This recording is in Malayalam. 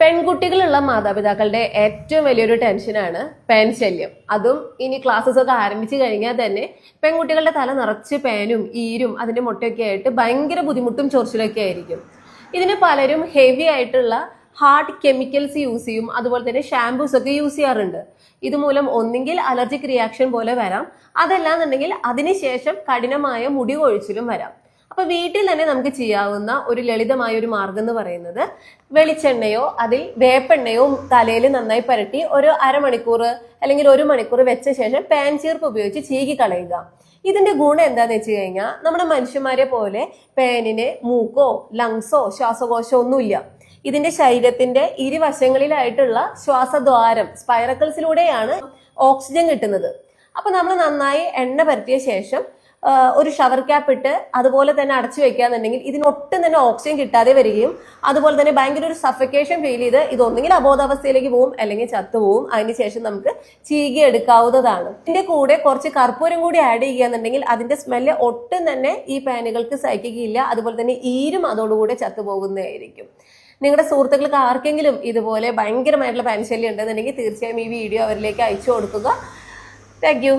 പെൺകുട്ടികളുള്ള മാതാപിതാക്കളുടെ ഏറ്റവും വലിയൊരു ടെൻഷനാണ് പേൻ ശല്യം. അതും ഇനി ക്ലാസ്സസ് ഒക്കെ ആരംഭിച്ചു കഴിഞ്ഞാൽ തന്നെ പെൺകുട്ടികളുടെ തല നിറച്ച് പേനും ഈരും അതിന്റെ മുട്ടയൊക്കെ ആയിട്ട് ഭയങ്കര ബുദ്ധിമുട്ടും ചൊറിച്ചിലൊക്കെ ആയിരിക്കും. ഇതിന് പലരും ഹെവി ആയിട്ടുള്ള ഹാർഡ് കെമിക്കൽസ് യൂസ് ചെയ്യും, അതുപോലെ തന്നെ ഷാംപൂസ് ഒക്കെ യൂസ് ചെയ്യാറുണ്ട്. ഇതുമൂലം ഒന്നെങ്കിൽ അലർജിക് റിയാക്ഷൻ പോലെ വരാം, അതല്ലാന്നുണ്ടെങ്കിൽ അതിനുശേഷം കഠിനമായ മുടി കൊഴിച്ചിലും വരാം. അപ്പൊ വീട്ടിൽ തന്നെ നമുക്ക് ചെയ്യാവുന്ന ഒരു ലളിതമായ ഒരു മാർഗം എന്ന് പറയുന്നത് വെളിച്ചെണ്ണയോ അതിൽ വേപ്പെണ്ണയോ തലയിൽ നന്നായി പുരട്ടി ഒരു അരമണിക്കൂർ അല്ലെങ്കിൽ 1 മണിക്കൂർ വെച്ച ശേഷം പാൻ ചീർപ്പ് ഉപയോഗിച്ച് ചീകി കളയുക. ഇതിന്റെ ഗുണം എന്താന്ന് വെച്ച് കഴിഞ്ഞാൽ നമ്മുടെ മനുഷ്യന്മാരെ പോലെ പേനിന് മൂക്കോ ലങ്സോ ശ്വാസകോശമോ ഒന്നുമില്ല. ഇതിന്റെ ശരീരത്തിന്റെ ഇരുവശങ്ങളിലായിട്ടുള്ള ശ്വാസദ്വാരം സ്പൈറക്കിൾസിലൂടെയാണ് ഓക്സിജൻ കിട്ടുന്നത്. അപ്പൊ നമ്മൾ നന്നായി എണ്ണ പരത്തിയ ശേഷം ഒരു ഷവർ ക്യാപ്പ് ഇട്ട് അതുപോലെ തന്നെ അടച്ചു വെക്കാന്നുണ്ടെങ്കിൽ ഇതിനൊട്ടും തന്നെ ഓക്സിജൻ കിട്ടാതെ വരികയും അതുപോലെ തന്നെ ഭയങ്കര ഒരു സഫക്കേഷൻ ഫീൽ ചെയ്ത് ഇതൊന്നെങ്കിൽ അബോധാവസ്ഥയിലേക്ക് പോകും അല്ലെങ്കിൽ ചത്തുപോകും. അതിനുശേഷം നമുക്ക് ചീകി എടുക്കാവുന്നതാണ്. ഇതിന്റെ കൂടെ കുറച്ച് കർപ്പൂരം കൂടി ആഡ് ചെയ്യുകയെന്നുണ്ടെങ്കിൽ അതിന്റെ സ്മെല്ല് ഒട്ടും തന്നെ ഈ പാനുകൾക്ക് സഹിക്കുകയില്ല. അതുപോലെ തന്നെ ഈരും അതോടുകൂടെ ചത്തുപോകുന്നതായിരിക്കും. നിങ്ങളുടെ സുഹൃത്തുക്കൾക്ക് ആർക്കെങ്കിലും ഇതുപോലെ ഭയങ്കരമായിട്ടുള്ള പാൻ ശല്യം ഉണ്ടെന്നുണ്ടെങ്കിൽ തീർച്ചയായും ഈ വീഡിയോ അവരിലേക്ക് അയച്ചു കൊടുക്കുക. Thank you.